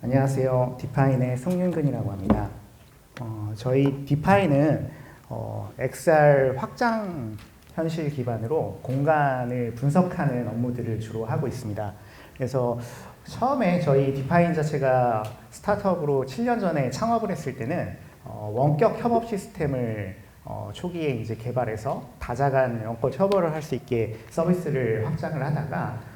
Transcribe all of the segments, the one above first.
안녕하세요. 디파인의 송윤근이라고 합니다. 저희 디파인은 XR 확장 현실 기반으로 공간을 분석하는 업무들을 주로 하고 있습니다. 그래서 처음에 저희 디파인 자체가 스타트업으로 7년 전에 창업을 했을 때는 원격 협업 시스템을 초기에 이제 개발해서 다자간 원격 협업을 할 수 있게 서비스를 확장을 하다가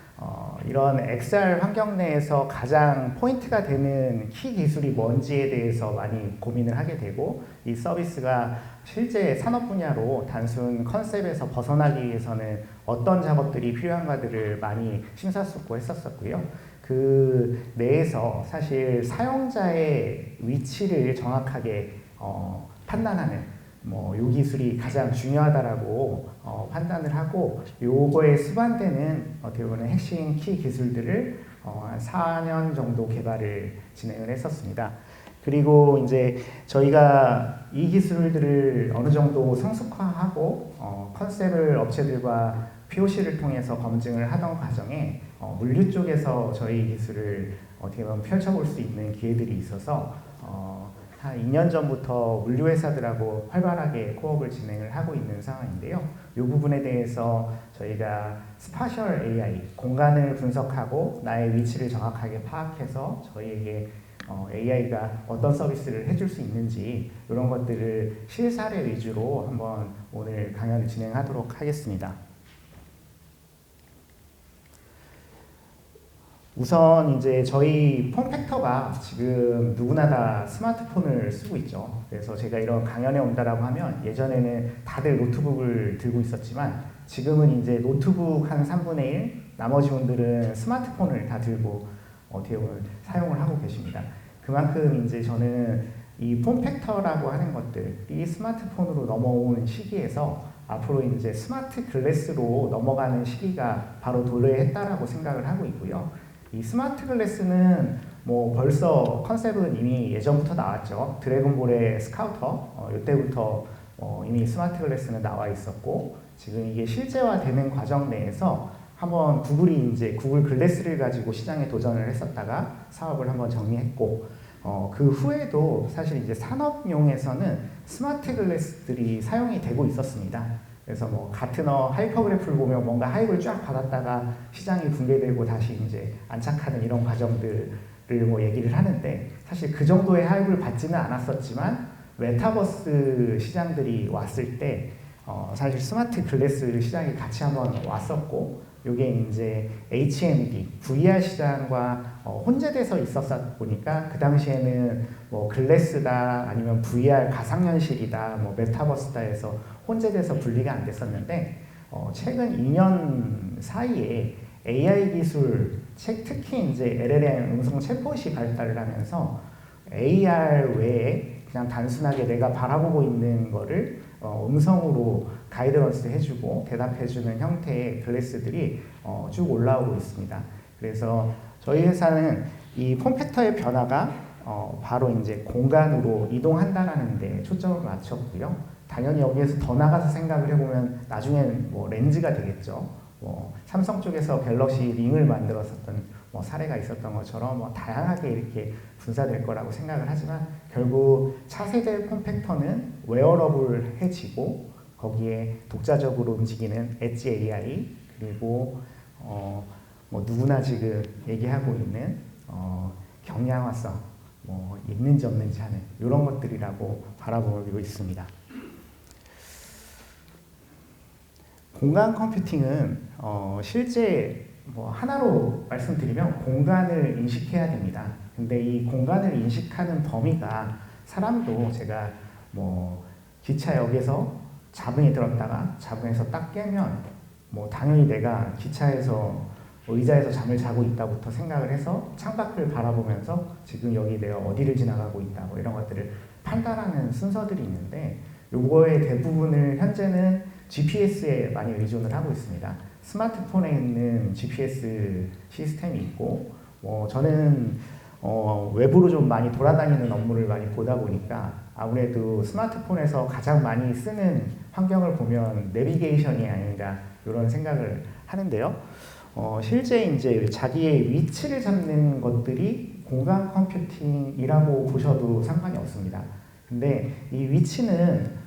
이런 XR 환경 내에서 가장 포인트가 되는 키 기술이 뭔지에 대해서 많이 고민을 하게 되고, 이 서비스가 실제 산업 분야로 단순 컨셉에서 벗어나기 위해서는 어떤 작업들이 필요한가들을 많이 심사숙고했었고요. 그 내에서 사실 사용자의 위치를 정확하게 판단하는 요 기술이 가장 중요하다라고 판단을 하고, 요거에 수반되는 어떻게 보면 핵심 키 기술들을 한 4년 정도 개발을 진행을 했었습니다. 그리고 이제 저희가 이 기술들을 어느 정도 성숙화하고 컨셉을 업체들과 POC를 통해서 검증을 하던 과정에 물류 쪽에서 저희 기술을 어떻게 보면 펼쳐볼 수 있는 기회들이 있어서 한 2년 전부터 물류회사들하고 활발하게 코업을 진행을 하고 있는 상황인데요. 이 부분에 대해서 저희가 스파셜 AI, 공간을 분석하고 나의 위치를 정확하게 파악해서 저희에게 AI가 어떤 서비스를 해줄 수 있는지, 이런 것들을 실사례 위주로 한번 오늘 강연을 진행하도록 하겠습니다. 우선 이제 저희 폼팩터가 지금 누구나 다 스마트폰을 쓰고 있죠. 그래서 제가 이런 강연에 온다라고 하면, 예전에는 다들 노트북을 들고 있었지만 지금은 이제 노트북 한 3분의 1, 나머지 분들은 스마트폰을 다 들고 어떻게 보면 사용을 하고 계십니다. 그만큼 이제 저는 이 폼팩터라고 하는 것들이 스마트폰으로 넘어오는 시기에서 앞으로 이제 스마트 글래스로 넘어가는 시기가 바로 도래했다라고 생각을 하고 있고요. 이 스마트 글래스는 벌써 컨셉은 이미 예전부터 나왔죠. 드래곤볼의 스카우터, 이때부터 이미 스마트 글래스는 나와 있었고, 지금 이게 실제화되는 과정 내에서 한번 구글이 이제 구글 글래스를 가지고 시장에 도전을 했었다가 사업을 한번 정리했고, 그 후에도 사실 이제 산업용에서는 스마트 글래스들이 사용이 되고 있었습니다. 그래서 가트너 하이퍼그래프를 보면 뭔가 하이브를 쫙 받았다가 시장이 붕괴되고 다시 이제 안착하는 이런 과정들을 얘기를 하는데, 사실 그 정도의 하이브를 받지는 않았었지만 메타버스 시장들이 왔을 때 사실 스마트 글래스 시장이 같이 한번 왔었고, 이게 이제 HMD, VR 시장과 혼재돼서 있었다 보니까 그 당시에는 글래스다 아니면 VR 가상현실이다, 메타버스다 해서 혼재돼서 분리가 안 됐었는데, 최근 2년 사이에 AI 기술, 특히 이제 LLM 음성 챗봇이 발달을 하면서 AR 외에 그냥 단순하게 내가 바라보고 있는 거를 음성으로 가이드런스 해주고 대답해주는 형태의 글래스들이 쭉 올라오고 있습니다. 그래서 저희 회사는 이 폼팩터의 변화가 바로 이제 공간으로 이동한다라는 데 초점을 맞췄고요. 당연히 여기에서 더 나가서 생각을 해보면 나중엔 렌즈가 되겠죠. 삼성 쪽에서 갤럭시 링을 만들었었던 사례가 있었던 것처럼 다양하게 이렇게 분사될 거라고 생각을 하지만, 결국 차세대 폼팩터는 웨어러블해지고 거기에 독자적으로 움직이는 엣지 AI, 그리고 누구나 지금 얘기하고 있는 경량화성, 있는지 없는지 하는 이런 것들이라고 바라보고 있습니다. 공간 컴퓨팅은 실제 하나로 말씀드리면 공간을 인식해야 됩니다. 근데 이 공간을 인식하는 범위가, 사람도 제가 기차역에서 자궁에 들었다가 자궁에서 딱 깨면 당연히 내가 기차에서 의자에서 잠을 자고 있다부터 생각을 해서 창밖을 바라보면서 지금 여기 내가 어디를 지나가고 있다, 이런 것들을 판단하는 순서들이 있는데, 요거의 대부분을 현재는 GPS에 많이 의존을 하고 있습니다. 스마트폰에 있는 GPS 시스템이 있고, 저는 외부로 좀 많이 돌아다니는 업무를 많이 보다 보니까 아무래도 스마트폰에서 가장 많이 쓰는 환경을 보면 내비게이션이 아닌가, 이런 생각을 하는데요. 실제 이제 자기의 위치를 잡는 것들이 공간 컴퓨팅이라고 보셔도 상관이 없습니다. 근데 이 위치는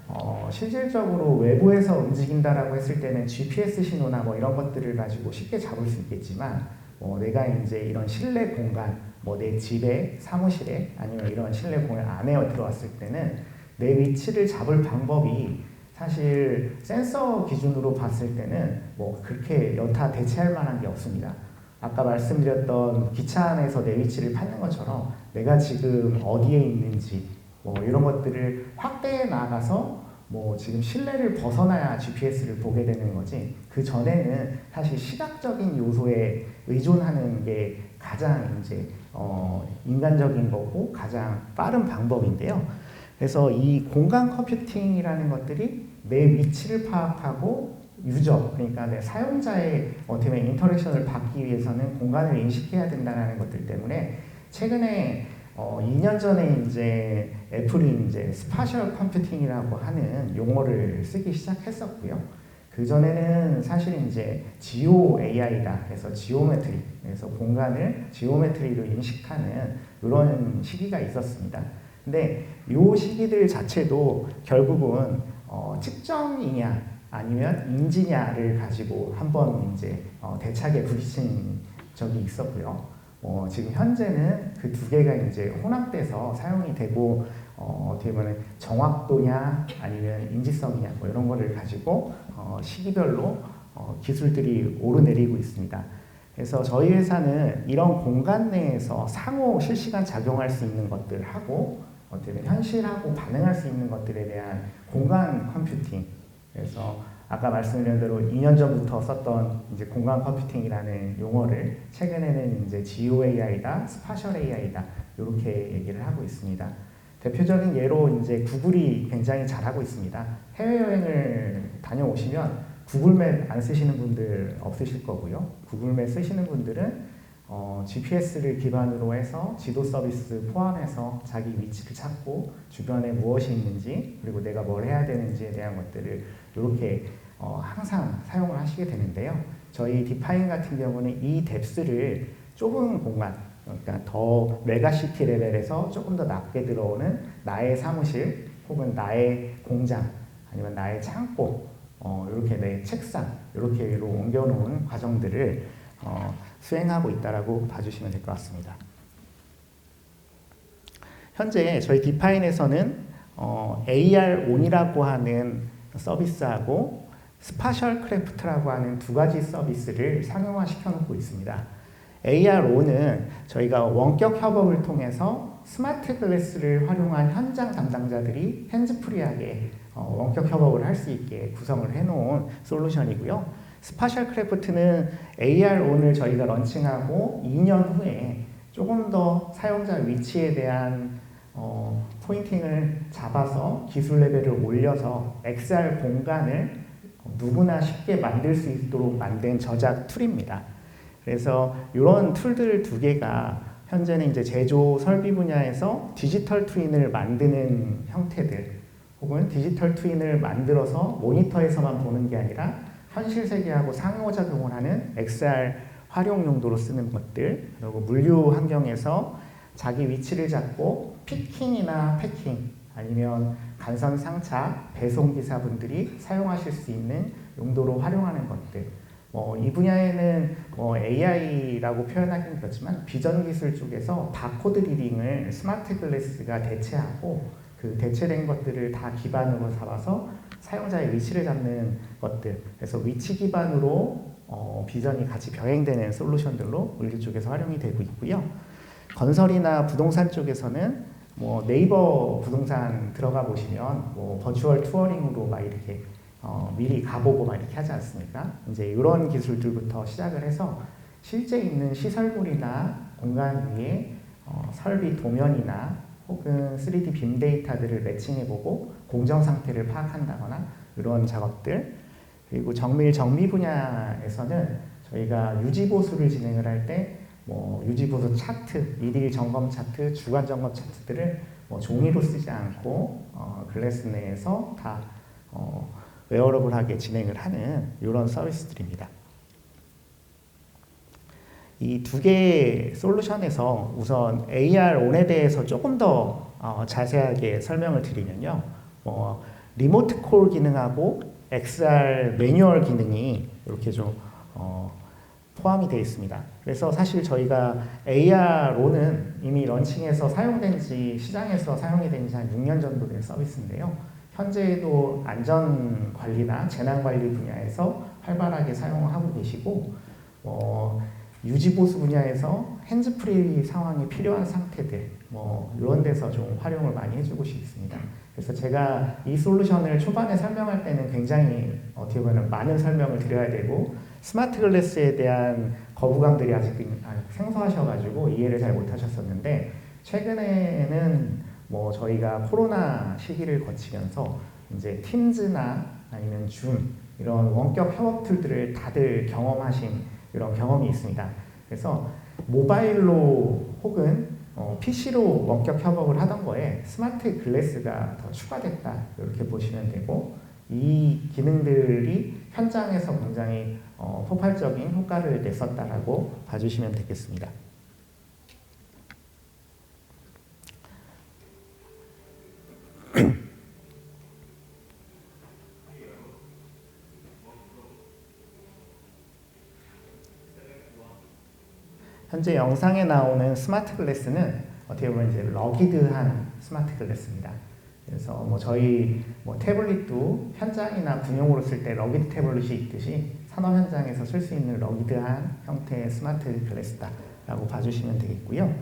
실질적으로 외부에서 움직인다라고 했을 때는 GPS 신호나 뭐 이런 것들을 가지고 쉽게 잡을 수 있겠지만 내가 이제 이런 실내 공간, 뭐 내 집에, 사무실에 아니면 이런 실내 공간 안에 들어왔을 때는 내 위치를 잡을 방법이 사실 센서 기준으로 봤을 때는 뭐 그렇게 여타 대체할 만한 게 없습니다. 아까 말씀드렸던 기차 안에서 내 위치를 찾는 것처럼 내가 지금 어디에 있는지 뭐 이런 것들을 확대해 나가서 뭐 지금 실내를 벗어나야 GPS를 보게 되는 거지, 그 전에는 사실 시각적인 요소에 의존하는 게 가장 이제 인간적인 거고 가장 빠른 방법인데요. 그래서 이 공간 컴퓨팅이라는 것들이 내 위치를 파악하고 유저, 그러니까 내 사용자의 어떻게 보면 인터랙션을 받기 위해서는 공간을 인식해야 된다는 것들 때문에 최근에 2년 전에 이제 애플이 이제 스파셜 컴퓨팅이라고 하는 용어를 쓰기 시작했었고요. 그 전에는 사실 이제 GeoAI다. 그래서 지오메트리, 그래서 공간을 지오메트리로 인식하는 이런 시기가 있었습니다. 근데 이 시기들 자체도 결국은 측정이냐 아니면 인지냐를 가지고 한번 이제 대차게 부딪힌 적이 있었고요. 지금 현재는 그 두 개가 이제 혼합돼서 사용이 되고 어떻게 보면 정확도냐 아니면 인지성이냐 뭐 이런 거를 가지고 시기별로 기술들이 오르내리고 있습니다. 그래서 저희 회사는 이런 공간 내에서 상호 실시간 작용할 수 있는 것들하고 어떻게 보면 현실하고 반응할 수 있는 것들에 대한 공간 컴퓨팅, 그래서 아까 말씀드린 대로 2년 전부터 썼던 이제 공간 컴퓨팅이라는 용어를 최근에는 이제 GeoAI다, 스파셜 AI다 이렇게 얘기를 하고 있습니다. 대표적인 예로 이제 구글이 굉장히 잘하고 있습니다. 해외여행을 다녀오시면 구글맵 안 쓰시는 분들 없으실 거고요. 구글맵 쓰시는 분들은 GPS를 기반으로 해서 지도 서비스 포함해서 자기 위치를 찾고 주변에 무엇이 있는지 그리고 내가 뭘 해야 되는지에 대한 것들을 이렇게 항상 사용을 하시게 되는데요. 저희 디파인 같은 경우는 이 뎁스를 좁은 공간, 그러니까 더 메가시티 레벨에서 조금 더 낮게 들어오는 나의 사무실 혹은 나의 공장 아니면 나의 창고, 이렇게 내 책상 이렇게로 옮겨놓은 과정들을 수행하고 있다라고 봐주시면 될 것 같습니다. 현재 저희 디파인에서는 AR-ON이라고 하는 서비스하고 스파셜 크래프트라고 하는 두 가지 서비스를 상용화 시켜놓고 있습니다. AR-O는 저희가 원격 협업을 통해서 스마트 글래스를 활용한 현장 담당자들이 핸즈프리하게 원격 협업을 할 수 있게 구성을 해놓은 솔루션이고요. 스파셜 크래프트는 AR-ON을 저희가 런칭하고 2년 후에 조금 더 사용자 위치에 대한 포인팅을 잡아서 기술 레벨을 올려서 XR 공간을 누구나 쉽게 만들 수 있도록 만든 저작 툴입니다. 그래서 이런 툴들 두 개가 현재는 이제 제조 설비 분야에서 디지털 트윈을 만드는 형태들 혹은 디지털 트윈을 만들어서 모니터에서만 보는 게 아니라 현실 세계하고 상호작용을 하는 XR 활용 용도로 쓰는 것들, 그리고 물류 환경에서 자기 위치를 잡고 피킹이나 패킹 아니면 간선 상차, 배송 기사분들이 사용하실 수 있는 용도로 활용하는 것들, 이 분야에는 AI라고 표현하기는 그렇지만 비전 기술 쪽에서 바코드 리딩을 스마트 글래스가 대체하고 그 대체된 것들을 다 기반으로 잡아서 사용자의 위치를 잡는 것들, 그래서 위치 기반으로 비전이 같이 병행되는 솔루션들로 물류 쪽에서 활용이 되고 있고요. 건설이나 부동산 쪽에서는 네이버 부동산 들어가 보시면 버추얼 투어링으로 막 이렇게 미리 가보고 막 이렇게 하지 않습니까? 이제 이런 기술들부터 시작을 해서 실제 있는 시설물이나 공간 위에 설비 도면이나 혹은 3D 빔 데이터들을 매칭해보고 공정 상태를 파악한다거나 이런 작업들, 그리고 정미 분야에서는 저희가 유지보수를 진행을 할 때 유지보수 차트, 일일 점검 차트, 주간 점검 차트들을 종이로 쓰지 않고 글래스 내에서 다 웨어러블하게 진행을 하는 이런 서비스들입니다. 이 두 개의 솔루션에서 우선 AR-ON에 대해서 조금 더 자세하게 설명을 드리면요. 리모트 콜 기능하고 XR 매뉴얼 기능이 이렇게 좀 포함이 되어 있습니다. 그래서 사실 저희가 AR-O는 이미 런칭해서 사용된 지 시장에서 사용이 된 지 한 6년 정도 된 서비스인데요. 현재에도 안전 관리나 재난 관리 분야에서 활발하게 사용하고 계시고 유지 보수 분야에서 핸즈프리 상황이 필요한 상태들 이런 데서 좀 활용을 많이 해주고 있습니다. 그래서 제가 이 솔루션을 초반에 설명할 때는 굉장히 어떻게 보면 많은 설명을 드려야 되고 스마트 글래스에 대한 거부감들이 아직 생소하셔가지고 이해를 잘 못하셨었는데 최근에는 저희가 코로나 시기를 거치면서 이제 팀즈나 아니면 줌 이런 원격 협업 툴들을 다들 경험하신 이런 경험이 있습니다. 그래서 모바일로 혹은 PC로 원격 협업을 하던 거에 스마트 글래스가 더 추가됐다 이렇게 보시면 되고 이 기능들이 현장에서 굉장히 폭발적인 효과를 냈었다라고 봐주시면 되겠습니다. 현재 영상에 나오는 스마트 글래스는 어떻게 보면 이제 러기드한 스마트 글래스입니다. 그래서 저희 태블릿도 현장이나 군용으로 쓸 때 러기드 태블릿이 있듯이 산업 현장에서 쓸 수 있는 러기드한 형태의 스마트 글래스다라고 봐주시면 되겠고요.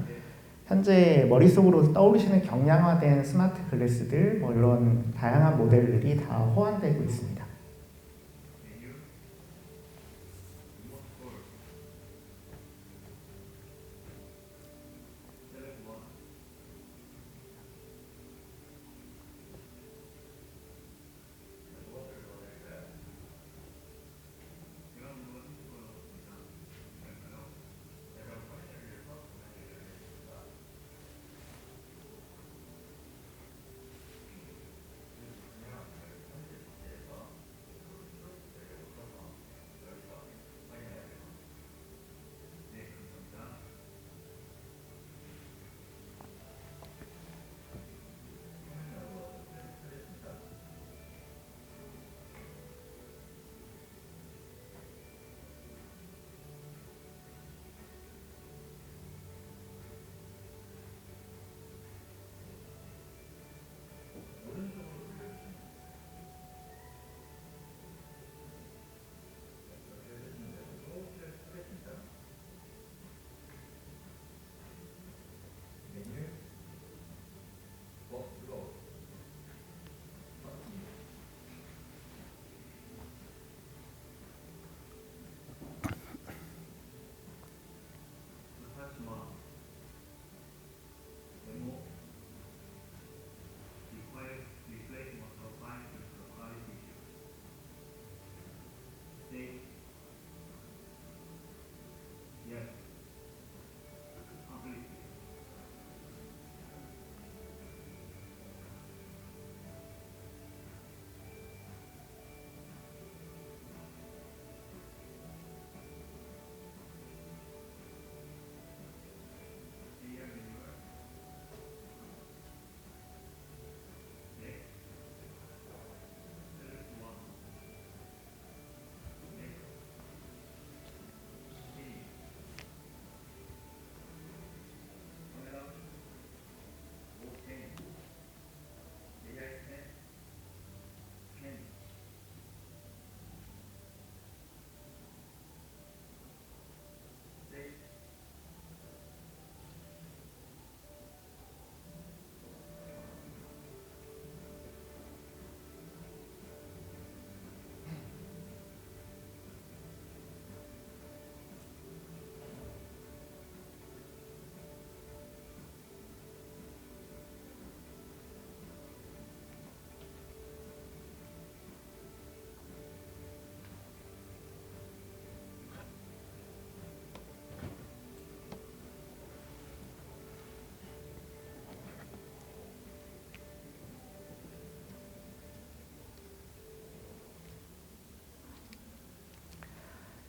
현재 머릿속으로 떠오르시는 경량화된 스마트 글래스들 이런 다양한 모델들이 다 호환되고 있습니다.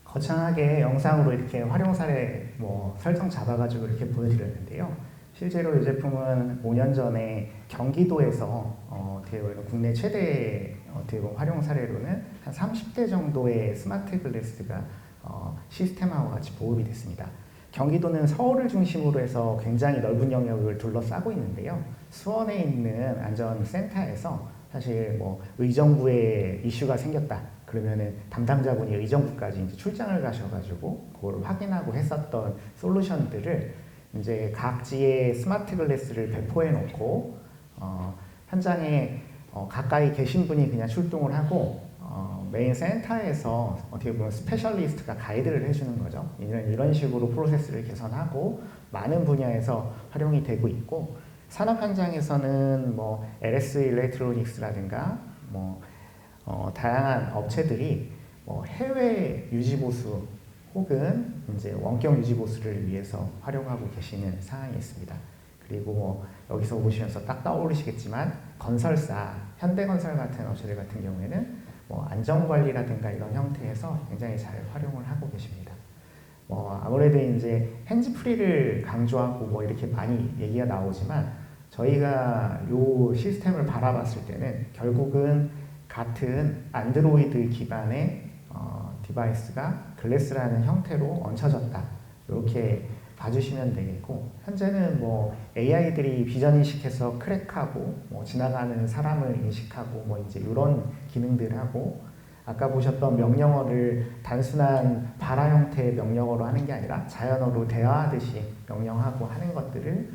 거창하게 영상으로 이렇게 활용 사례 뭐 설정 잡아가지고 이렇게 보여드렸는데요. 실제로 이 제품은 5년 전에 경기도에서 어떻게 보면 국내 최대 어떻게 보면 활용 사례로는 한 30대 정도의 스마트 글래스가 시스템하고 같이 보급이 됐습니다. 경기도는 서울을 중심으로 해서 굉장히 넓은 영역을 둘러싸고 있는데요. 수원에 있는 안전센터에서 사실 뭐 의정부에 이슈가 생겼다 그러면은 담당자분이 의정부까지 이제 출장을 가셔가지고 그걸 확인하고 했었던 솔루션들을 이제 각지에 스마트 글래스를 배포해 놓고 현장에 가까이 계신 분이 그냥 출동을 하고 메인 센터에서 어떻게 보면 스페셜리스트가 가이드를 해주는 거죠. 이런 식으로 프로세스를 개선하고 많은 분야에서 활용이 되고 있고 산업 현장에서는 뭐 LS 일렉트로닉스라든가 뭐 다양한 업체들이 뭐 해외 유지보수 혹은 이제 원격 유지보수를 위해서 활용하고 계시는 상황이 있습니다. 그리고 뭐 여기서 보시면서 딱 떠오르시겠지만 건설사, 현대건설 같은 업체들 같은 경우에는 뭐 안전관리라든가 이런 형태에서 굉장히 잘 활용을 하고 계십니다. 아무래도 이제 핸즈프리를 강조하고 뭐 이렇게 많이 얘기가 나오지만 저희가 이 시스템을 바라봤을 때는 결국은 같은 안드로이드 기반의 디바이스가 글래스라는 형태로 얹혀졌다. 이렇게 봐주시면 되겠고 현재는 뭐 AI들이 비전 인식해서 크랙하고 뭐 지나가는 사람을 인식하고 뭐 이제 이런 기능들하고 아까 보셨던 명령어를 단순한 발화 형태의 명령어로 하는 게 아니라 자연어로 대화하듯이 명령하고 하는 것들을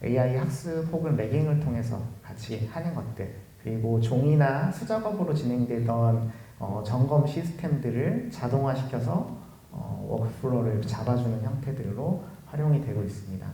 AI 학습 혹은 레깅을 통해서 같이 하는 것들 그리고 종이나 수작업으로 진행되던 점검 시스템들을 자동화시켜서 워크플로우를 잡아주는 형태들로 활용이 되고 있습니다.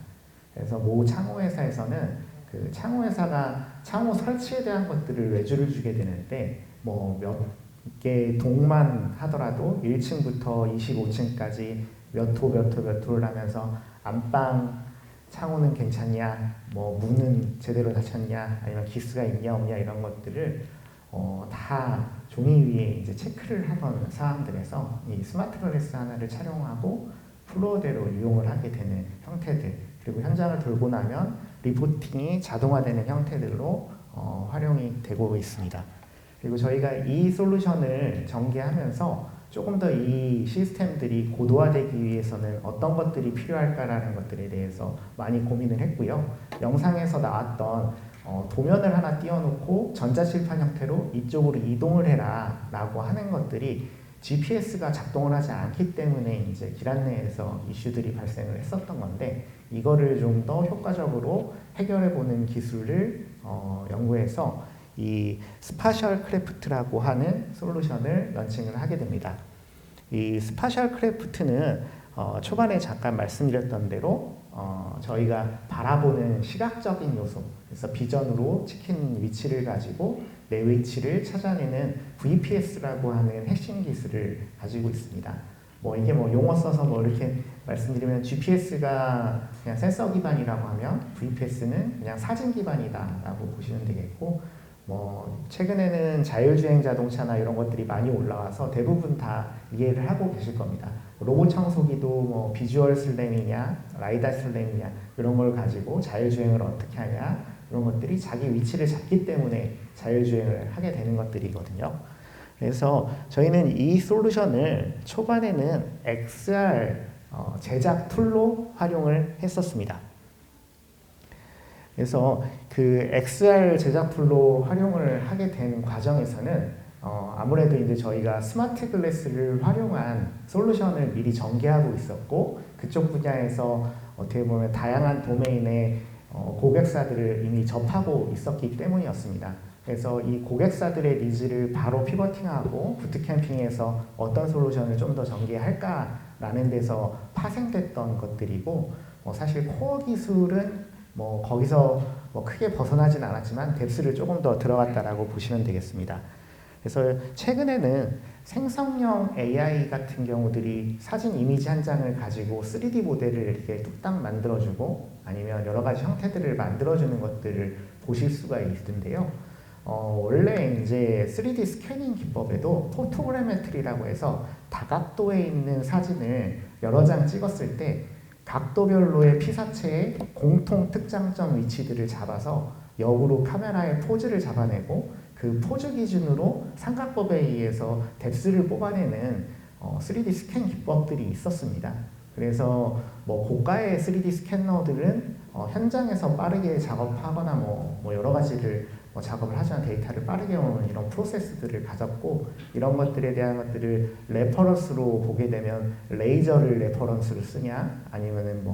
그래서 모 창호 회사에서는 그 창호 회사가 창호 설치에 대한 것들을 외주를 주게 되는데 뭐 몇 개 동만 하더라도 1층부터 25층까지 몇 호를 하면서 안방 창호는 괜찮냐, 뭐 문은 제대로 닫혔냐, 아니면 기스가 있냐 없냐 이런 것들을 다 종이 위에 이제 체크를 하던 사람들에서 이 스마트 글래스 하나를 촬영하고 플로어대로 이용을 하게 되는 형태들 그리고 현장을 돌고 나면 리포팅이 자동화되는 형태들로 활용이 되고 있습니다. 그리고 저희가 이 솔루션을 전개하면서 조금 더 이 시스템들이 고도화되기 위해서는 어떤 것들이 필요할까라는 것들에 대해서 많이 고민을 했고요. 영상에서 나왔던 도면을 하나 띄워놓고 전자칠판 형태로 이쪽으로 이동을 해라 라고 하는 것들이 GPS가 작동을 하지 않기 때문에 이제 길 안내에서 이슈들이 발생을 했었던 건데 이거를 좀 더 효과적으로 해결해보는 기술을 연구해서 이 스파셜 크래프트라고 하는 솔루션을 런칭을 하게 됩니다. 이 스파셜 크래프트는 초반에 잠깐 말씀드렸던 대로 저희가 바라보는 시각적인 요소 그래서 비전으로 찍힌 위치를 가지고 내 위치를 찾아내는 VPS라고 하는 핵심 기술을 가지고 있습니다. 뭐 이게 뭐 용어 써서 뭐 이렇게 말씀드리면 GPS가 그냥 센서 기반이라고 하면 VPS는 그냥 사진 기반이다라고 보시면 되겠고 뭐 최근에는 자율주행 자동차나 이런 것들이 많이 올라와서 대부분 다 이해를 하고 계실 겁니다. 로봇 청소기도 뭐 비주얼 슬램이냐 라이다 슬램이냐 이런 걸 가지고 자율주행을 어떻게 하냐 이런 것들이 자기 위치를 잡기 때문에 자율주행을 하게 되는 것들이거든요. 그래서 저희는 이 솔루션을 초반에는 XR 제작 툴로 활용을 했었습니다. 그래서 그 XR 제작 툴로 활용을 하게 된 과정에서는 아무래도 이제 저희가 스마트 글래스를 활용한 솔루션을 미리 전개하고 있었고 그쪽 분야에서 어떻게 보면 다양한 도메인의 고객사들을 이미 접하고 있었기 때문이었습니다. 그래서 이 고객사들의 니즈를 바로 피버팅하고 부트캠핑에서 어떤 솔루션을 좀 더 전개할까라는 데서 파생됐던 것들이고 사실 코어 기술은 뭐 거기서 뭐 크게 벗어나진 않았지만 뎁스를 조금 더 들어갔다라고 보시면 되겠습니다. 그래서 최근에는 생성형 AI 같은 경우들이 사진 이미지 한 장을 가지고 3D 모델을 이렇게 뚝딱 만들어주고 아니면 여러 가지 형태들을 만들어주는 것들을 보실 수가 있는데요. 원래 이제 3D 스캐닝 기법에도 포토그래메트리라고 해서 다각도에 있는 사진을 여러 장 찍었을 때 각도별로의 피사체의 공통 특장점 위치들을 잡아서 역으로 카메라의 포즈를 잡아내고 그 포즈 기준으로 삼각법에 의해서 뎁스를 뽑아내는 3D 스캔 기법들이 있었습니다. 그래서 뭐 고가의 3D 스캐너들은 현장에서 빠르게 작업하거나 뭐 여러 가지를 작업을 하지만 데이터를 빠르게 오는 이런 프로세스들을 가졌고, 이런 것들에 대한 것들을 레퍼런스로 보게 되면 레이저를 레퍼런스로 쓰냐, 아니면은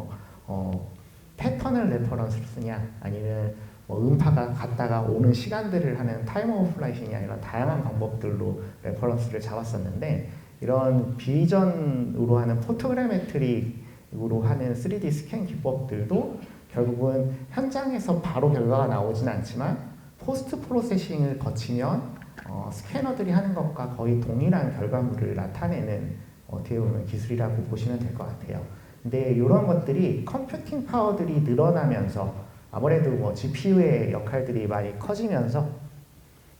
패턴을 레퍼런스로 쓰냐, 아니면 음파가 갔다가 오는 시간들을 하는 타임 오브 플라이트냐, 이런 다양한 방법들로 레퍼런스를 잡았었는데, 이런 비전으로 하는 포토그래메트릭으로 하는 3D 스캔 기법들도 결국은 현장에서 바로 결과가 나오진 않지만 포스트 프로세싱을 거치면 스캐너들이 하는 것과 거의 동일한 결과물을 나타내는 어떻게 보면 기술이라고 보시면 될 것 같아요. 근데 이런 것들이 컴퓨팅 파워들이 늘어나면서 아무래도 GPU의 역할들이 많이 커지면서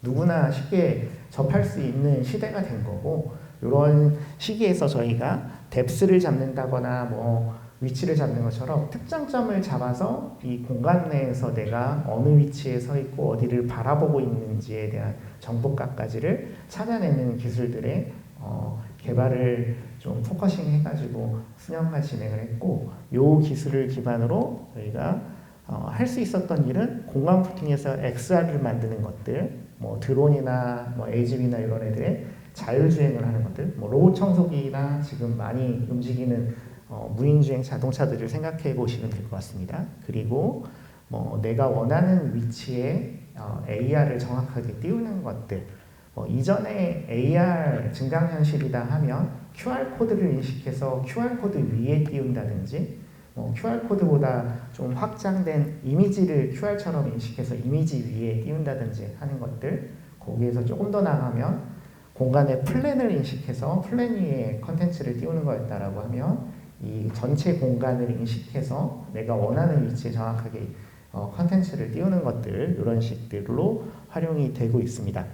누구나 쉽게 접할 수 있는 시대가 된 거고, 이런 시기에서 저희가 뎁스를 잡는다거나 위치를 잡는 것처럼 특정점을 잡아서 이 공간 내에서 내가 어느 위치에 서 있고 어디를 바라보고 있는지에 대한 정보값까지를 찾아내는 기술들의 개발을 좀 포커싱 해가지고 수년간 진행을 했고, 이 기술을 기반으로 저희가 할 수 있었던 일은 공간 푸팅에서 XR을 만드는 것들, 드론이나 AGV나 이런 애들의 자율주행을 하는 것들, 로봇 청소기나 지금 많이 움직이는 무인주행 자동차들을 생각해 보시면 될 것 같습니다. 그리고 내가 원하는 위치에 AR을 정확하게 띄우는 것들, 이전에 AR 증강현실이다 하면 QR코드를 인식해서 QR코드 위에 띄운다든지, QR코드보다 좀 확장된 이미지를 QR처럼 인식해서 이미지 위에 띄운다든지 하는 것들, 거기에서 조금 더 나가면 공간의 플랜을 인식해서 플랜 위에 컨텐츠를 띄우는 거였다라고 하면 이 전체 공간을 인식해서 내가 원하는 위치에 정확하게 컨텐츠를 띄우는 것들, 이런 식들로 활용이 되고 있습니다.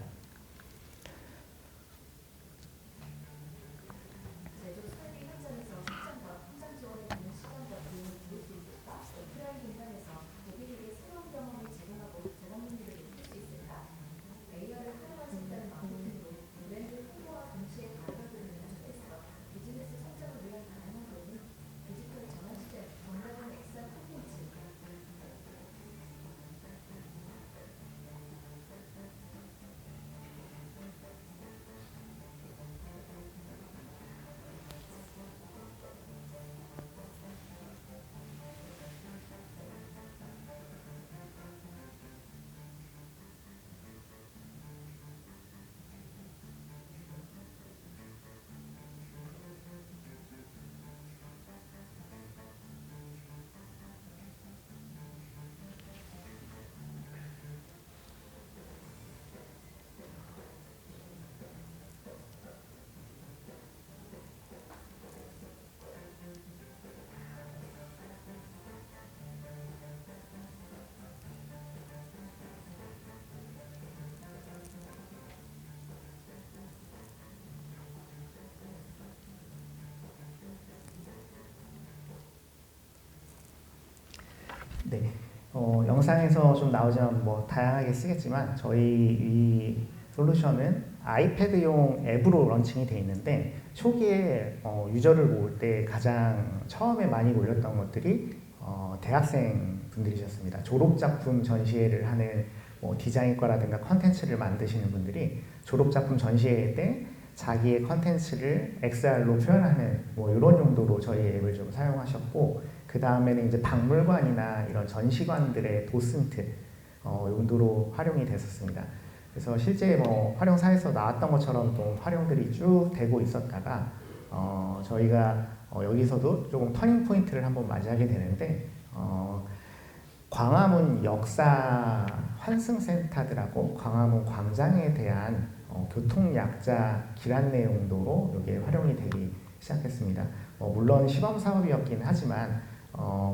네, 영상에서 좀 나오지만 다양하게 쓰겠지만 저희 이 솔루션은 아이패드용 앱으로 런칭이 돼 있는데, 초기에 유저를 모을 때 가장 처음에 많이 올렸던 것들이 대학생 분들이셨습니다. 졸업작품 전시회를 하는 디자인과라든가 컨텐츠를 만드시는 분들이 졸업작품 전시회 때 자기의 컨텐츠를 XR로 표현하는 이런 용도로 저희 앱을 좀 사용하셨고, 그 다음에는 이제 박물관이나 이런 전시관들의 도슨트 용도로 활용이 됐었습니다. 그래서 실제 활용사에서 나왔던 것처럼 또 활용들이 쭉 되고 있었다가 저희가 여기서도 조금 터닝 포인트를 한번 맞이하게 되는데, 광화문 역사 환승센터들하고 광화문 광장에 대한 교통약자 길 안내 용도로 이게 활용이 되기 시작했습니다. 물론 시범 사업이었긴 하지만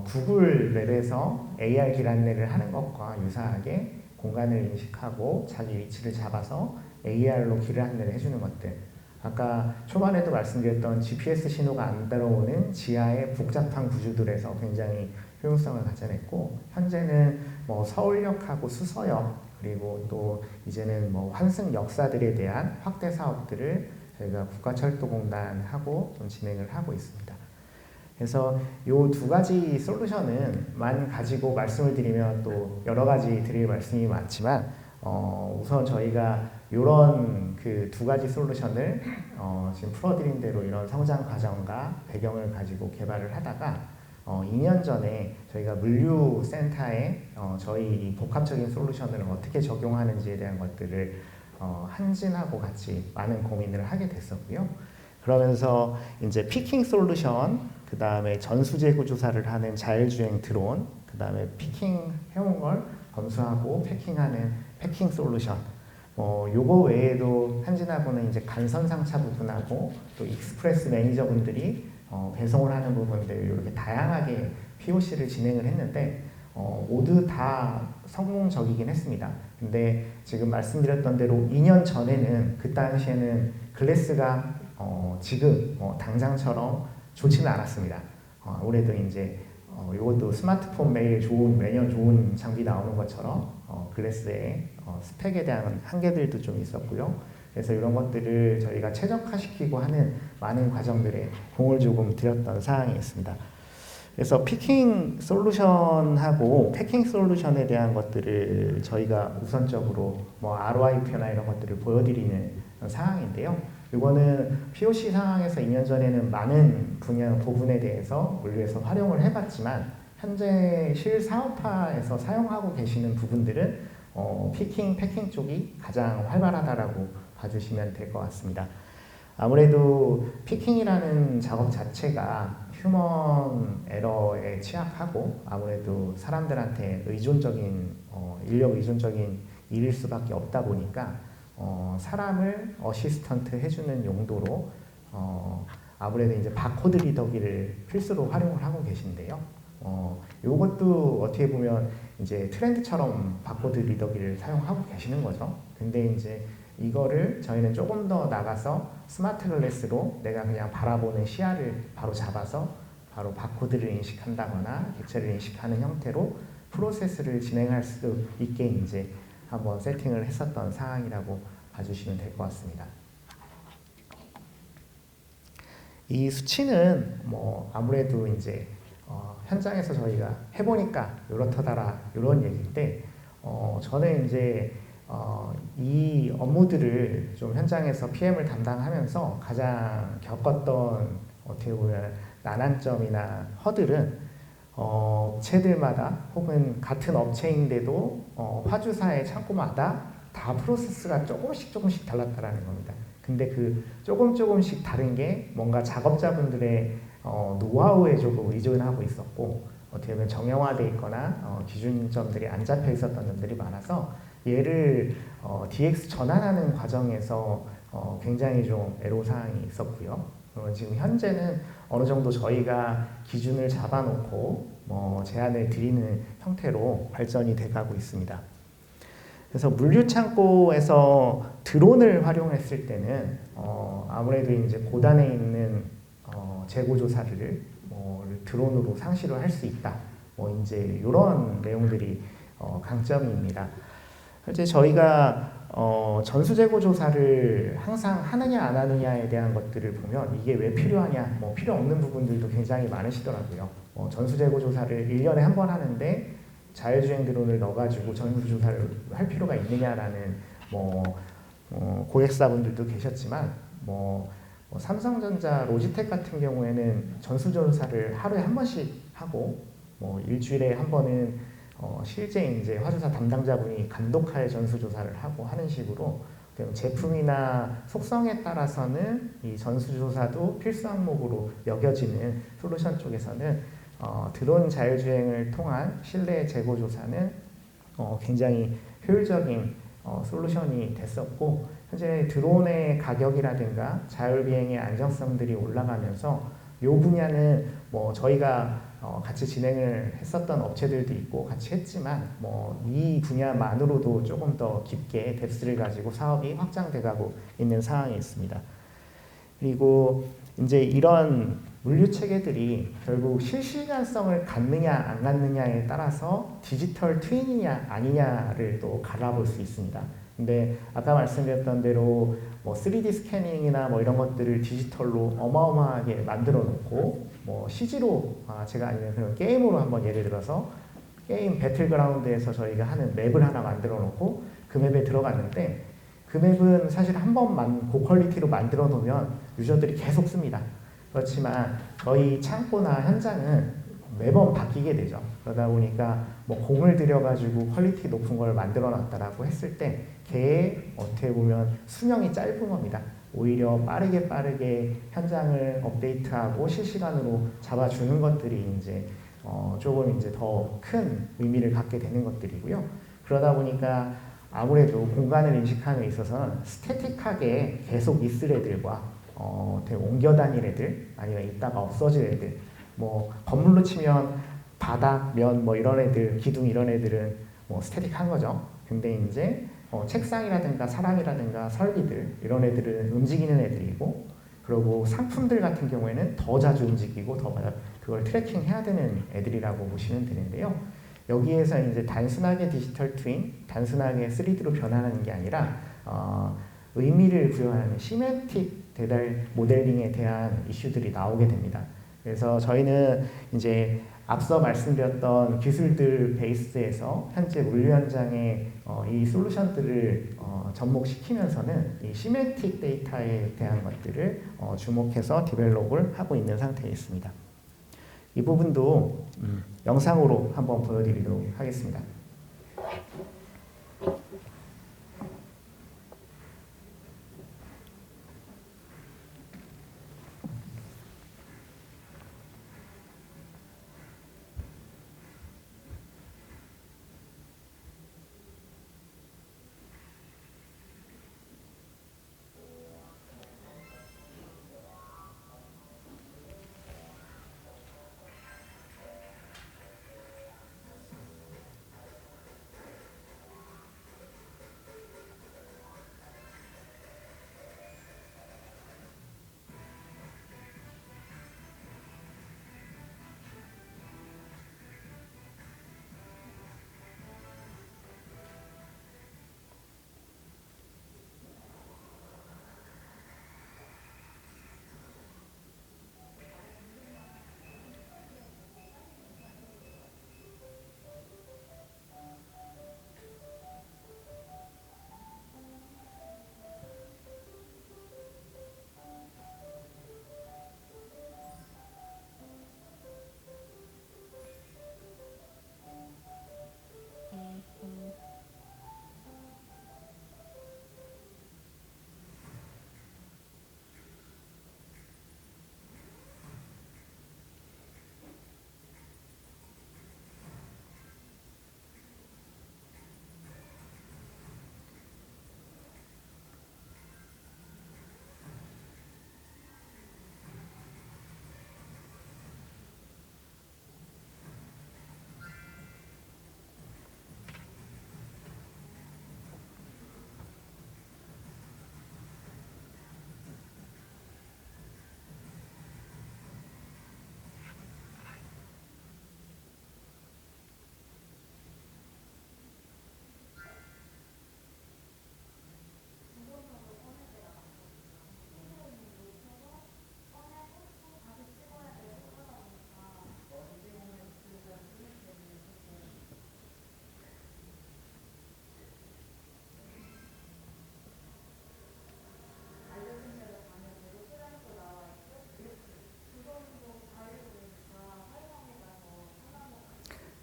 구글 맵에서 AR 길 안내를 하는 것과 유사하게 공간을 인식하고 자기 위치를 잡아서 AR로 길을 안내를 해주는 것들. 아까 초반에도 말씀드렸던 GPS 신호가 안 들어오는 지하의 복잡한 구조들에서 굉장히 효용성을 가져냈고, 현재는 뭐 서울역하고 수서역, 그리고 또 이제는 뭐 환승 역사들에 대한 확대 사업들을 저희가 국가철도공단하고 좀 진행을 하고 있습니다. 그래서 이 두 가지 솔루션은만 가지고 말씀을 드리면 또 여러 가지 드릴 말씀이 많지만, 우선 저희가 이런 그 두 가지 솔루션을 지금 풀어드린 대로 이런 성장 과정과 배경을 가지고 개발을 하다가 2년 전에 저희가 물류센터에 저희 복합적인 솔루션을 어떻게 적용하는지에 대한 것들을 한진하고 같이 많은 고민을 하게 됐었고요. 그러면서 이제 피킹 솔루션, 그 다음에 전수재고 조사를 하는 자율주행 드론, 그 다음에 피킹 해온 걸 검수하고 패킹하는 패킹 솔루션, 요거 외에도 한진하고는 이제 간선상차 부분하고 또 익스프레스 매니저분들이 배송을 하는 부분들 이렇게 다양하게 POC를 진행을 했는데 모두 다 성공적이긴 했습니다. 근데 지금 말씀드렸던 대로 2년 전에는 그 당시에는 글래스가 지금 당장처럼 좋지는 않았습니다. 아무래도 이제 이것도 스마트폰 매년 좋은 장비 나오는 것처럼 글래스의 스펙에 대한 한계들도 좀 있었고요. 그래서 이런 것들을 저희가 최적화시키고 하는 많은 과정들에 공을 조금 들였던 사항이었습니다. 그래서 피킹 솔루션하고 패킹 솔루션에 대한 것들을 저희가 우선적으로 뭐 ROI표나 이런 것들을 보여드리는 상황인데요. 이거는 POC 상황에서 2년 전에는 많은 부분에 대해서 물류에서 활용을 해봤지만 현재 실사업화에서 사용하고 계시는 부분들은 피킹, 패킹 쪽이 가장 활발하다라고 봐주시면 될 것 같습니다. 아무래도 피킹이라는 작업 자체가 휴먼 에러에 취약하고 아무래도 사람들한테 인력 의존적인 일일 수밖에 없다 보니까 사람을 어시스턴트 해주는 용도로 아무래도 이제 바코드 리더기를 필수로 활용을 하고 계신데요. 요것도 어떻게 보면 이제 트렌드처럼 바코드 리더기를 사용하고 계시는 거죠. 근데 이제 이거를 저희는 조금 더 나가서 스마트 글래스로 내가 그냥 바라보는 시야를 바로 잡아서 바로 바코드를 인식한다거나 객체를 인식하는 형태로 프로세스를 진행할 수 있게 이제 한번 세팅을 했었던 상황이라고 봐주시면 될 것 같습니다. 이 수치는 뭐 아무래도 이제 현장에서 저희가 해보니까 이렇더라 이런 얘기인데 저는 이제 이 업무들을 좀 현장에서 PM을 담당하면서 가장 겪었던 어떻게 보면 난한점이나 허들은 업체들마다 혹은 같은 업체인데도 화주사의 창고마다 다 프로세스가 조금씩 달랐다라는 겁니다. 근데 그 조금씩 다른 게 뭔가 작업자분들의 노하우에 조금 의존하고 있었고 어떻게 보면 정형화되어 있거나 기준점들이 안 잡혀 있었던 점들이 많아서 얘를 DX 전환하는 과정에서 굉장히 좀 애로사항이 있었고요. 지금 현재는 어느 정도 저희가 기준을 잡아놓고 제안을 드리는 형태로 발전이 돼가고 있습니다. 그래서 물류창고에서 드론을 활용했을 때는 아무래도 이제 고단에 있는 재고조사를 드론으로 상시로 할 수 있다. 이제 이런 내용들이 강점입니다. 실제 저희가 전수재고 조사를 항상 하느냐 안 하느냐에 대한 것들을 보면 이게 왜 필요하냐, 필요 없는 부분들도 굉장히 많으시더라고요. 전수재고 조사를 1년에 한 번 하는데 자율주행 드론을 넣어가지고 전수조사를 할 필요가 있느냐라는 고객사분들도 계셨지만 삼성전자, 로지텍 같은 경우에는 전수조사를 하루에 한 번씩 하고 일주일에 한 번은 실제 이제 화주사 담당자분이 감독하에 전수조사를 하고 하는 식으로 제품이나 속성에 따라서는 이 전수조사도 필수 항목으로 여겨지는 솔루션 쪽에서는 드론 자율주행을 통한 실내 재고조사는 굉장히 효율적인 솔루션이 됐었고 현재 드론의 가격이라든가 자율비행의 안정성들이 올라가면서 이 분야는 저희가 같이 진행을 했었던 업체들도 있고 같이 했지만 뭐 이 분야만으로도 조금 더 깊게 뎁스를 가지고 사업이 확장돼가고 있는 상황이 있습니다. 그리고 이제 이런 물류 체계들이 결국 실시간성을 갖느냐 안 갖느냐에 따라서 디지털 트윈이냐 아니냐를 또 갈아볼 수 있습니다. 근데 아까 말씀드렸던 대로 뭐 3D 스캐닝이나 뭐 이런 것들을 디지털로 어마어마하게 만들어 놓고 뭐 CG로 제가 아니면 그런 게임으로 한번 예를 들어서 게임 배틀그라운드에서 저희가 하는 맵을 하나 만들어 놓고 그 맵에 들어갔는데 그 맵은 사실 한 번만 고퀄리티로 만들어 놓으면 유저들이 계속 씁니다. 그렇지만 저희 창고나 현장은 매번 바뀌게 되죠. 그러다 보니까 뭐 공을 들여가지고 퀄리티 높은 걸 만들어 놨다라고 했을 때 걔의 어떻게 보면 수명이 짧은 겁니다. 오히려 빠르게 현장을 업데이트하고 실시간으로 잡아주는 것들이 이제 조금 이제 더 큰 의미를 갖게 되는 것들이고요. 그러다 보니까 아무래도 공간을 인식하는 데 있어서는 스태틱하게 계속 있을 애들과 되게 옮겨 다닐 애들 아니면 있다가 없어질 애들 뭐 건물로 치면 바닥, 면 뭐 이런 애들, 기둥 이런 애들은 뭐 스태틱한 거죠. 근데 이제 책상이라든가 사람이라든가 설비들 이런 애들은 움직이는 애들이고 그리고 상품들 같은 경우에는 더 자주 움직이고 더 그걸 트래킹해야 되는 애들이라고 보시면 되는데요. 여기에서 이제 단순하게 디지털 트윈, 단순하게 3D로 변환하는 게 아니라 의미를 부여하는 시멘틱 배달 모델링에 대한 이슈들이 나오게 됩니다. 그래서 저희는 이제 앞서 말씀드렸던 기술들 베이스에서 현재 물류 현장에 이 솔루션들을 접목시키면서는 이 시멘틱 데이터에 대한 것들을 주목해서 디벨롭을 하고 있는 상태에 있습니다. 이 부분도 영상으로 한번 보여드리도록 하겠습니다.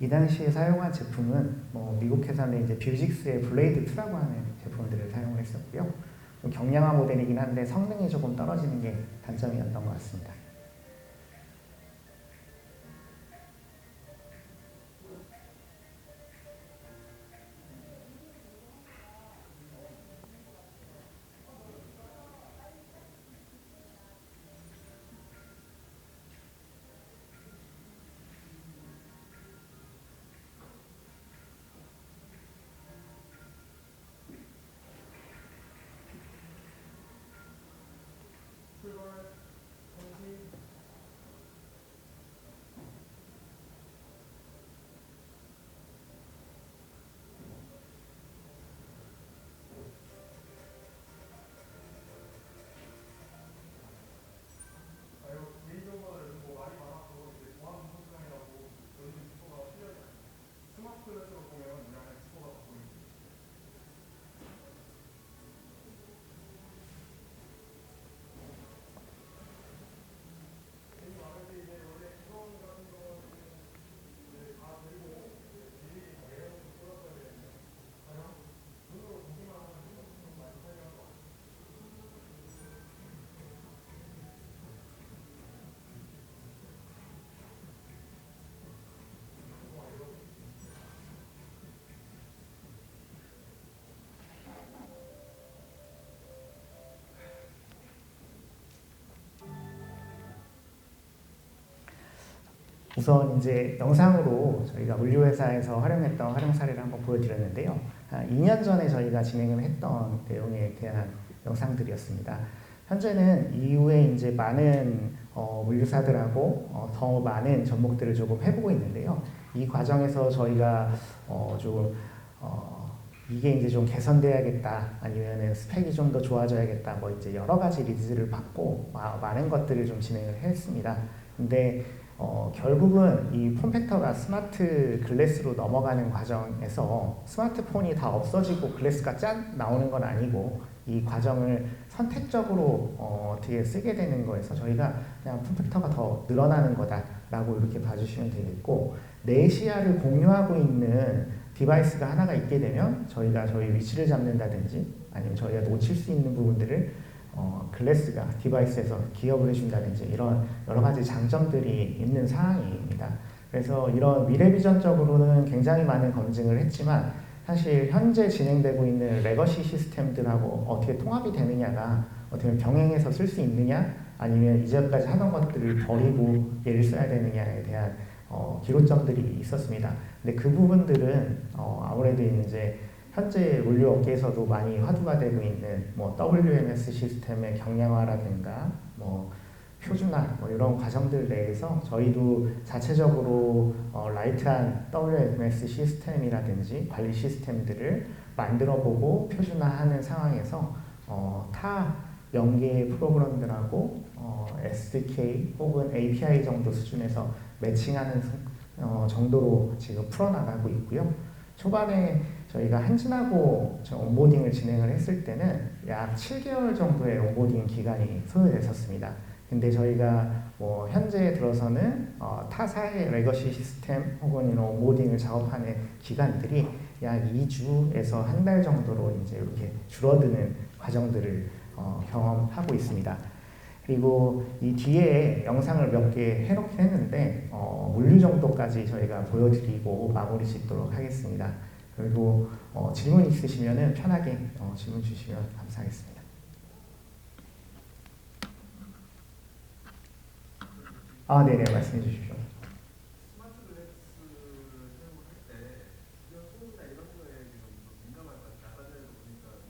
이 당시에 사용한 제품은 미국 회사는 이제 뷰직스의 블레이드 2라고 하는 제품들을 사용을 했었고요. 좀 경량화 모델이긴 한데 성능이 조금 떨어지는 게 단점이었던 것 같습니다. 우선 이제 영상으로 저희가 물류회사에서 활용했던 활용 사례를 한번 보여드렸는데요. 한 2년 전에 저희가 진행을 했던 내용에 대한 영상들이었습니다. 현재는 이후에 이제 많은 물류사들하고 더 많은 접목들을 조금 해보고 있는데요. 이 과정에서 저희가 조금 이게 이제 좀 개선돼야겠다, 아니면은 스펙이 좀 더 좋아져야겠다, 뭐 이제 여러 가지 리드를 받고 많은 것들을 좀 진행을 했습니다. 근데 결국은 이 폼팩터가 스마트 글래스로 넘어가는 과정에서 스마트폰이 다 없어지고 글래스가 짠 나오는 건 아니고, 이 과정을 선택적으로 어떻게 쓰게 되는 거에서 저희가 그냥 폼팩터가 더 늘어나는 거다라고 이렇게 봐주시면 되겠고, 내 시야를 공유하고 있는 디바이스가 하나가 있게 되면 저희가 저희 위치를 잡는다든지 아니면 저희가 놓칠 수 있는 부분들을 글래스가 디바이스에서 기업을 해준다든지 이런 여러 가지 장점들이 있는 상황입니다. 그래서 이런 미래 비전적으로는 굉장히 많은 검증을 했지만 사실 현재 진행되고 있는 레거시 시스템들하고 어떻게 통합이 되느냐가 어떻게 보면 병행해서 쓸 수 있느냐, 아니면 이제까지 하던 것들을 버리고 얘를 써야 되느냐에 대한 기로점들이 있었습니다. 근데 그 부분들은 아무래도 이제 현재 물류 업계에서도 많이 화두가 되고 있는 뭐 WMS 시스템의 경량화라든가 뭐 표준화 뭐 이런 과정들 내에서 저희도 자체적으로 라이트한 WMS 시스템이라든지 관리 시스템들을 만들어보고 표준화하는 상황에서 타 연계 프로그램들하고 SDK 혹은 API 정도 수준에서 매칭하는 정도로 지금 풀어나가고 있고요. 초반에 저희가 한진하고 온보딩을 진행을 했을 때는 약 7개월 정도의 온보딩 기간이 소요됐었습니다. 근데 저희가 뭐 현재 들어서는 타사의 레거시 시스템 혹은 이런 온보딩을 작업하는 기간들이 약 2주에서 한 달 정도로 이제 이렇게 줄어드는 과정들을 경험하고 있습니다. 그리고 이 뒤에 영상을 몇 개 해놓긴 했는데 물류 정도까지 저희가 보여드리고 마무리 짓도록 하겠습니다. 그리고 질문 있으시면 편하게 질문 주시면 감사하겠습니다. 네네, 말씀해 주십시오. 스마트 글래스 사용할 때 주변 소음이나 이런 거에 좀 민감할 것 같아요. 아까 전에도 보니까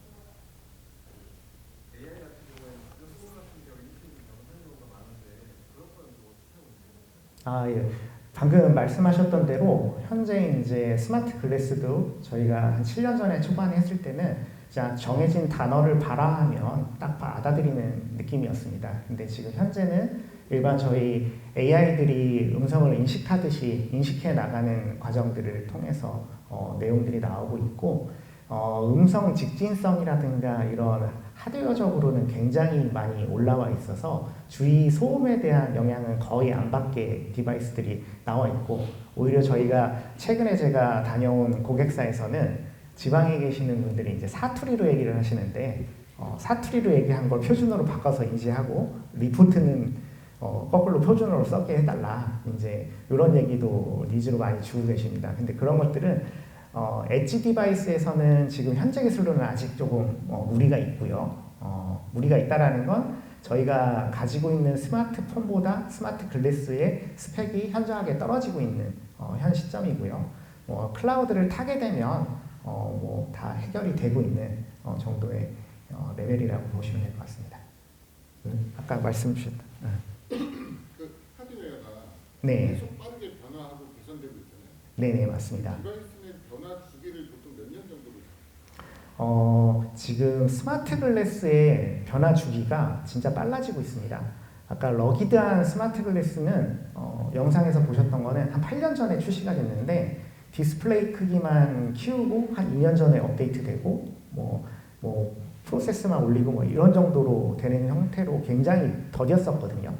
AI 같은 경우에는 주변 소음 같은 경우에 인식이 영상 경우가 많은데 그런 거는 좀 어떻게 하고 있나요? 예. 방금 말씀하셨던 대로 현재 이제 스마트 글래스도 저희가 한 7년 전에 초반에 했을 때는 자 정해진 단어를 발화하면 딱 받아들이는 느낌이었습니다. 근데 지금 현재는 일반 저희 AI들이 음성을 인식하듯이 인식해 나가는 과정들을 통해서 내용들이 나오고 있고, 음성 직진성이라든가 이런 하드웨어적으로는 굉장히 많이 올라와 있어서 주위 소음에 대한 영향은 거의 안 받게 디바이스들이 나와 있고, 오히려 저희가 최근에 제가 다녀온 고객사에서는 지방에 계시는 분들이 이제 사투리로 얘기를 하시는데 사투리로 얘기한 걸 표준어로 바꿔서 인지하고 리포트는 거꾸로 표준어로 써게 해달라, 이제 이런 얘기도 니즈로 많이 주고 계십니다. 근데 그런 것들은 엣지 디바이스에서는 지금 현재 기술로는 아직 조금 무리가 있고요. 무리가 있다라는 건 저희가 가지고 있는 스마트폰보다 스마트 글래스의 스펙이 현저하게 떨어지고 있는 현 시점이고요. 클라우드를 타게 되면 뭐 다 해결이 되고 있는 정도의 레벨이라고 보시면 될 것 같습니다. 아까 말씀 주셨다. 그 하드웨어가 네. 계속 빠르게 변화하고 개선되고 있잖아요. 네네, 맞습니다. 디바이스의 변화 주기를 보통 몇 년 정도로? 지금 스마트 글래스의 변화 주기가 진짜 빨라지고 있습니다. 아까 러기드한 스마트 글래스는 영상에서 보셨던 거는 한 8년 전에 출시가 됐는데 디스플레이 크기만 키우고 한 2년 전에 업데이트되고 뭐 프로세스만 올리고 뭐 이런 정도로 되는 형태로 굉장히 더뎠었거든요.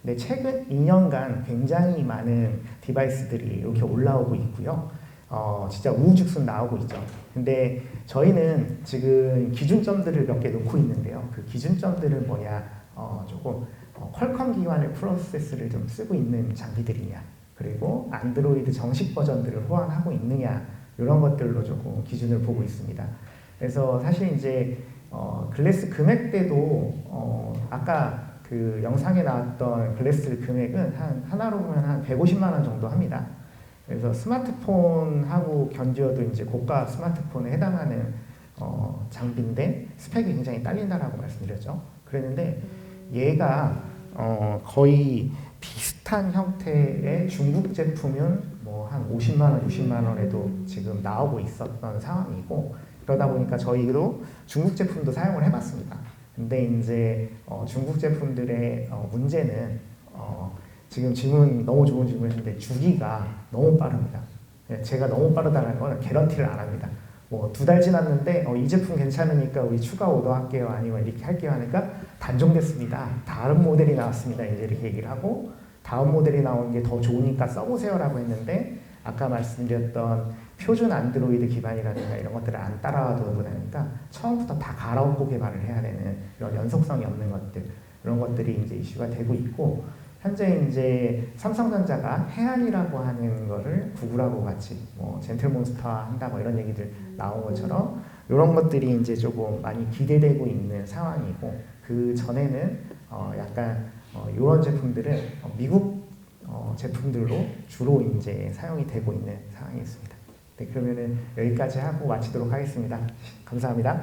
근데 최근 2년간 굉장히 많은 디바이스들이 이렇게 올라오고 있고요. 진짜 우후죽순 나오고 있죠. 근데 저희는 지금 기준점들을 몇 개 놓고 있는데요. 그 기준점들은 뭐냐, 조금 퀄컴 기반의 프로세스를 좀 쓰고 있는 장비들이냐, 그리고 안드로이드 정식 버전들을 호환하고 있느냐, 이런 것들로 조금 기준을 보고 있습니다. 그래서 사실 이제 글래스 금액대도 아까 그 영상에 나왔던 글래스 금액은 하나로 보면 한 150만 원 정도 합니다. 그래서 스마트폰하고 견주어도 이제 고가 스마트폰에 해당하는 장비인데 스펙이 굉장히 딸린다라고 말씀드렸죠. 그랬는데 얘가 거의 비슷한 형태의 중국 제품은 뭐 한 50만 원, 60만 원에도 지금 나오고 있었던 상황이고 그러다 보니까 저희도 중국 제품도 사용을 해봤습니다. 근데 이제 중국 제품들의 문제는 지금 질문 너무 좋은 질문이신데 주기가 너무 빠릅니다. 제가 너무 빠르다는 건 개런티를 안 합니다. 뭐 2달 지났는데 이 제품 괜찮으니까 우리 추가 오더 할게요 아니면 이렇게 할게요 하니까 단종됐습니다. 다른 모델이 나왔습니다. 이제 이렇게 얘기를 하고 다음 모델이 나온 게 더 좋으니까 써보세요라고 했는데 아까 말씀드렸던 표준 안드로이드 기반이라든가 이런 것들을 안 따라와도 보니까 처음부터 다 갈아엎고 개발을 해야 되는 이런 연속성이 없는 것들 이런 것들이 이제 이슈가 되고 있고 현재 이제 삼성전자가 해안이라고 하는 거를 구글하고 같이 뭐 젠틀몬스터화 한다고 이런 얘기들 나온 것처럼 이런 것들이 이제 조금 많이 기대되고 있는 상황이고 그 전에는 약간 이런 제품들은 미국 제품들로 주로 이제 사용이 되고 있는 상황이 있습니다. 네, 그러면은 여기까지 하고 마치도록 하겠습니다. 감사합니다.